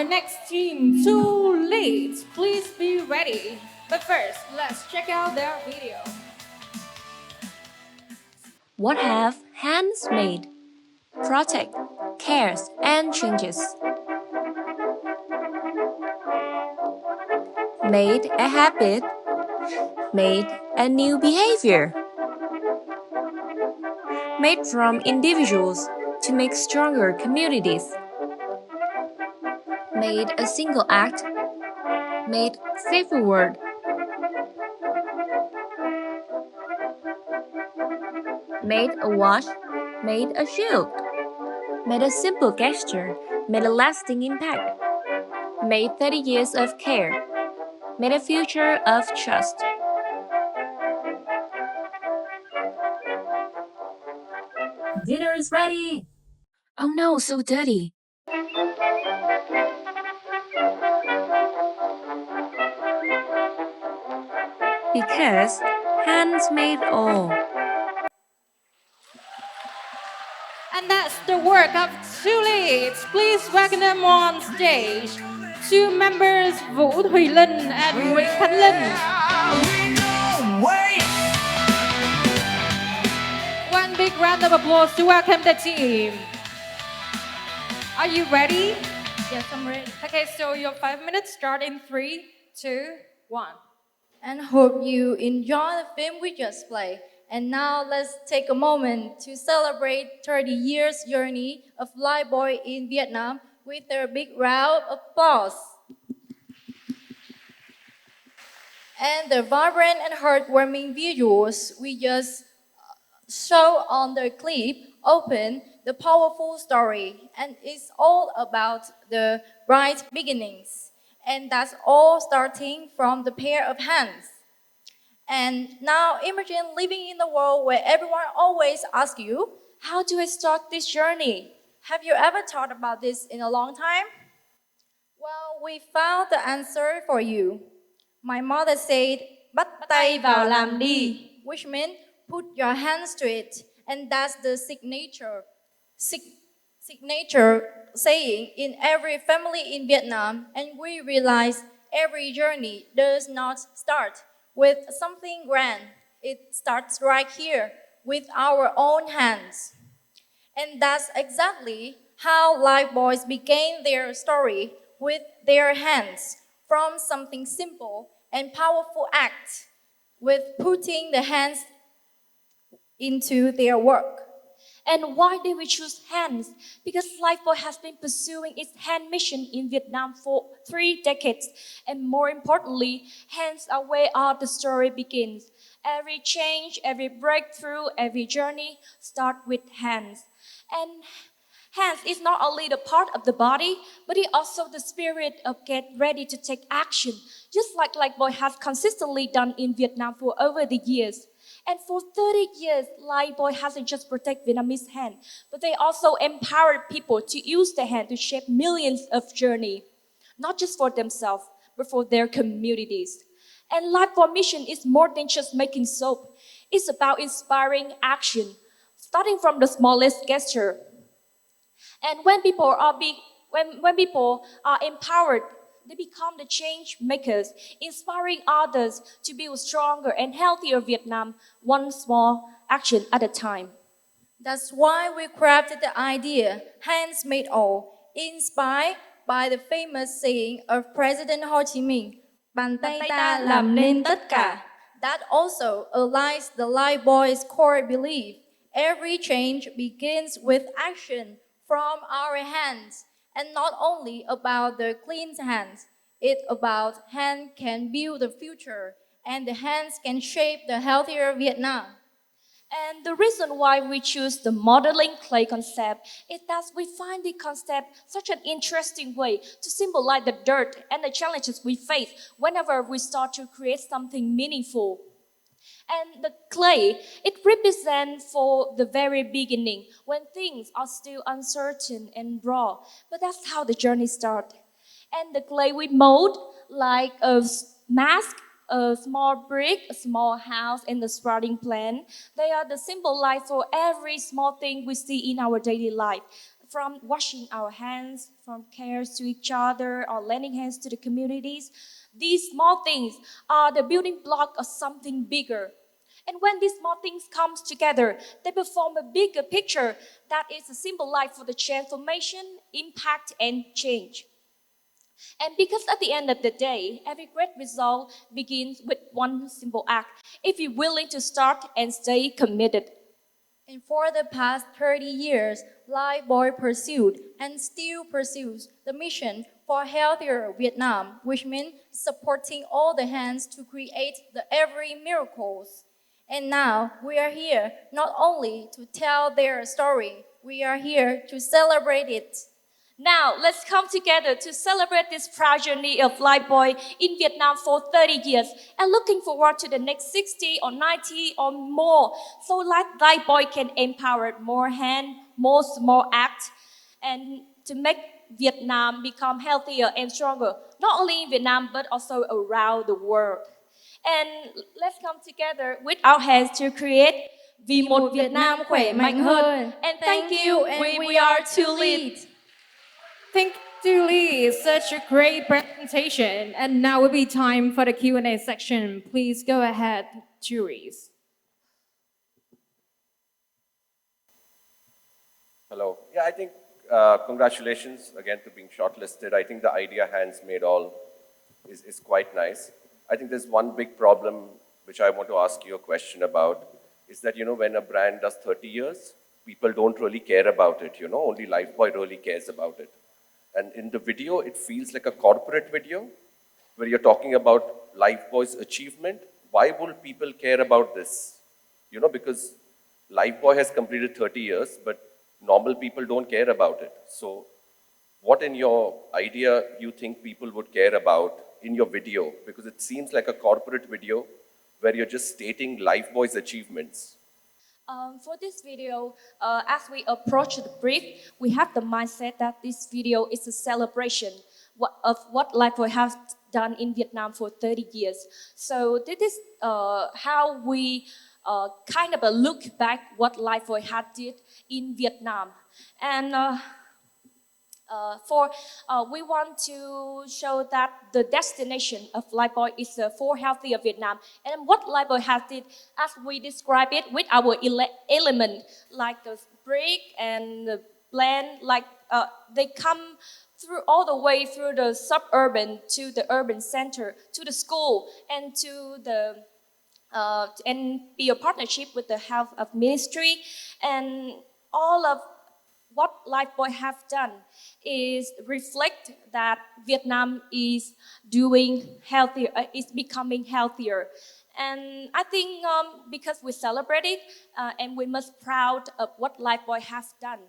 next team to lead. Please be ready. But first, let's check out their video. What have hands made? Protect, cares, and changes. Made a habit. Made a new behavior. Made from individuals to make stronger communities. Made a single act. Made safer world. Made a wash. Made a shield. Made a simple gesture. Made a lasting impact. Made 30 years of care. Made a future of trust. Dinner is ready! Oh no, so dirty. Because hands made all. And that's the work of two leads. Please welcome them on stage. Two members, Vũ Thùy Linh and Nguyễn Khánh Linh. One big round of applause to welcome the team. Are you ready? Yes, I'm ready. Okay, so your 5 minutes start in 3, 2, 1. And hope you enjoy the film we just played. And now let's take a moment to celebrate 30 years journey of Lifebuoy in Vietnam with a big round of applause. And the vibrant and heartwarming visuals we just show on the clip open the powerful story, and it's all about the bright beginnings. And that's all starting from the pair of hands. And now imagine living in a world where everyone always asks you, how do I start this journey? Have you ever thought about this in a long time? Well, we found the answer for you. My mother said, bắt tay vào làm đi, which means put your hands to it. And that's the signature saying in every family in Vietnam. And we realize every journey does not start with something grand. It starts right here with our own hands. And that's exactly how Lifebuoys began their story with their hands, from something simple and powerful act with putting the hands into their work. And why did we choose hands? Because Lifebuoy has been pursuing its hand mission in Vietnam for 3 decades. And more importantly, hands are where all the story begins. Every change, every breakthrough, every journey start with hands. And hands is not only the part of the body, but it also the spirit of get ready to take action, just like Lifebuoy has consistently done in Vietnam for over the years. And for 30 years, Lifebuoy hasn't just protected Vietnamese hand, but they also empowered people to use their hand to shape millions of journey, not just for themselves, but for their communities. And Lifebuoy mission is more than just making soap. It's about inspiring action, starting from the smallest gesture. And when people are empowered, they become the change makers, inspiring others to build stronger and healthier Vietnam, one small action at a time. That's why we crafted the idea, hands made all, inspired by the famous saying of President Ho Chi Minh, bàn tay ta làm nên tất cả. That also aligns the Lifebuoy's core belief. Every change begins with action from our hands. And not only about the clean hands, it's about hands can build the future and the hands can shape the healthier Vietnam. And the reason why we choose the modeling clay concept is that we find the concept such an interesting way to symbolize the dirt and the challenges we face whenever we start to create something meaningful. And the clay, it represents for the very beginning when things are still uncertain and raw. But that's how the journey starts. And the clay we mold like a mask, a small brick, a small house, and the sprouting plant. They are the symbolize for every small thing we see in our daily life. from washing our hands, from cares to each other, or lending hands to the communities. These small things are the building block of something bigger. And when these small things come together, they perform a bigger picture that is a symbol life for the transformation, impact, and change. And because at the end of the day, every great result begins with one simple act. If you're willing to start and stay committed. And for the past 30 years, Lifebuoy pursued and still pursues the mission for a healthier Vietnam, which means supporting all the hands to create the every miracles. And now we are here not only to tell their story, we are here to celebrate it. Now, let's come together to celebrate this proud journey of Lifebuoy in Vietnam for 30 years and looking forward to the next 60 or 90 or more so Lifebuoy can empower more hands, more small acts, and to make Vietnam become healthier and stronger, not only in Vietnam but also around the world. And let's come together with our hands to create vì một Việt Nam khỏe mạnh hơn. And thank you, and we are to lead. Thank you, Lee. Such a great presentation. And now will be time for the Q&A section. Please go ahead, juries. Hello. Yeah, I think congratulations again to being shortlisted. I think the idea hands made all is quite nice. I think there's one big problem which I want to ask you a question about is that, when a brand does 30 years, people don't really care about it, only Lifebuoy really cares about it. And in the video, it feels like a corporate video where you're talking about Lifebuoy's achievement. Why will people care about this? Because Lifebuoy has completed 30 years, but normal people don't care about it. So what in your idea you think people would care about in your video? Because it seems like a corporate video where you're just stating Lifebuoy's achievements. For this video, as we approach the brief, we have the mindset that this video is a celebration of what Lifebuoy has done in Vietnam for 30 years. So this is how we kind of a look back what Lifebuoy had did in Vietnam. And we want to show that the destination of Lifebuoy is for healthier Vietnam. And what Lifebuoy has did, as we describe it with our element, like the brick and the blend, like they come through all the way through the suburban to the urban center, to the school, and to the and be a partnership with the health of ministry, and all of what Lifebuoy have done is reflect that Vietnam is doing healthier, is becoming healthier. And I think because we celebrate it and we must proud of what Lifebuoy has done.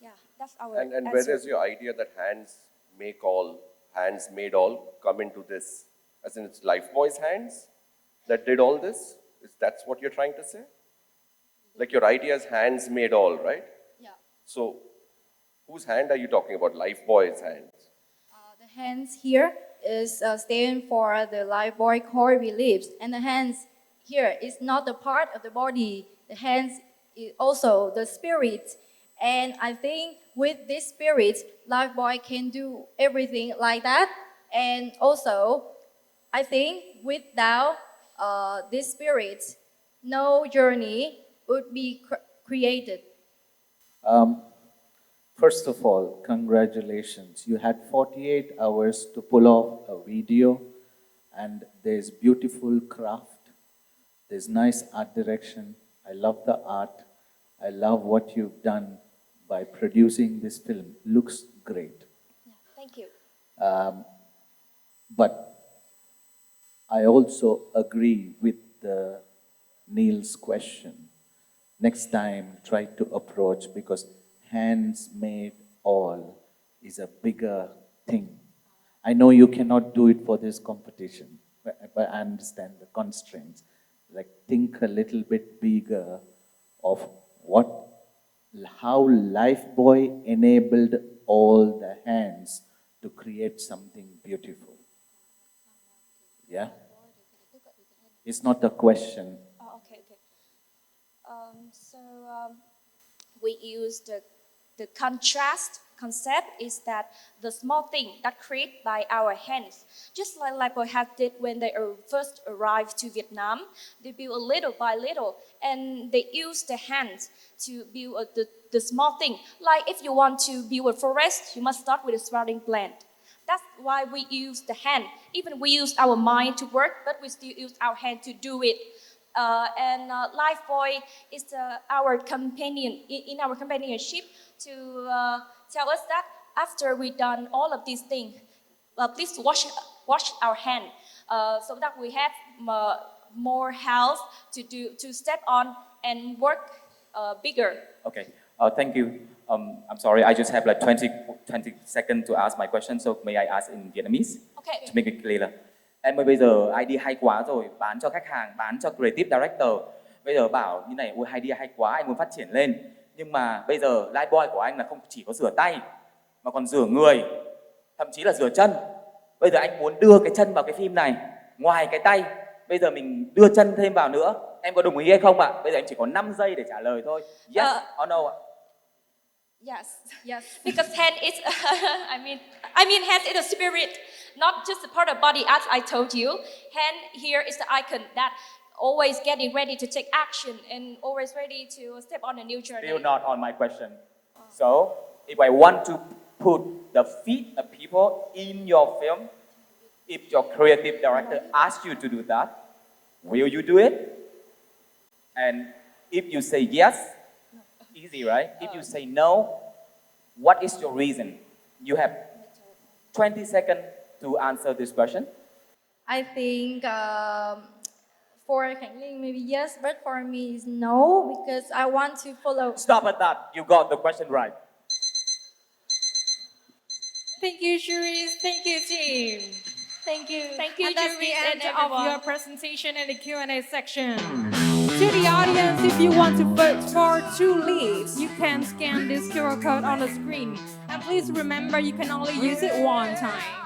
Yeah, that's our And answer. where does your idea that hands made all come into this? As in it's Lifebuoy's hands that did all this? That's what you're trying to say? Like your idea is hands made all, right? Yeah. So whose hand are you talking about? Lifebuoy's hands? The hands here is stand for the Lifebuoy core beliefs, and the hands here is not the part of the body. The hands is also the spirit, and I think with this spirit, Lifebuoy can do everything like that. And also, I think without this spirit, no journey would be created. First of all, congratulations. You had 48 hours to pull off a video, and there's beautiful craft. There's nice art direction. I love the art. I love what you've done by producing this film. Looks great. Yeah, thank you. But I also agree with Neil's question. Next time, try to approach, because hands made all is a bigger thing. I know you cannot do it for this competition, but I understand the constraints. Like, think a little bit bigger of how Lifebuoy enabled all the hands to create something beautiful. Yeah? It's not a question. Oh, okay. So we use the The contrast concept is that the small thing that created by our hands, just like Lifebuoy had did when they first arrived to Vietnam, they build a little by little, and they use their hands to build the small thing. Like if you want to build a forest, you must start with a sprouting plant. That's why we use the hand. Even we use our mind to work, but we still use our hand to do it. Lifebuoy is our companion in our companionship to tell us that after we done all of these things, please wash our hand so that we have more health to step on and work bigger. Okay, thank you. I'm sorry, I just have like 20 seconds to ask my question, so may I ask in Vietnamese? Okay. To make it clear. Em ơi, bây giờ idea hay quá rồi, bán cho khách hàng, bán cho creative director. Bây giờ bảo như này, ôi idea hay quá, anh muốn phát triển lên. Nhưng mà bây giờ Lifebuoy của anh là không chỉ có rửa tay, mà còn rửa người, thậm chí là rửa chân. Bây giờ anh muốn đưa cái chân vào cái phim này, ngoài cái tay, bây giờ mình đưa chân thêm vào nữa. Em có đồng ý hay không ạ? Bây giờ em chỉ có 5 giây để trả lời thôi. Yes or no ạ? Yes, yes. Because hand is, I mean, hand is a spirit, not just a part of body. As I told you, hand here is the icon that always getting ready to take action and always ready to step on a new journey. Still not on my question. So, if I want to put the feet of people in your film, if your creative director asks you to do that, will you do it? And if you say yes, easy, right? If you say no, what is your reason? You have 20 seconds to answer this question. I think for Khánh Linh maybe yes, but for me is no because I want to follow. Stop at that. You got the question right. Thank you, juries. Thank you, team. Thank you. Thank you, And that's the juries end and of everyone. your presentation and the Q&A section. To the audience, if you want to vote for 2 leads, you can scan this QR code on the screen. And please remember, you can only use it one time.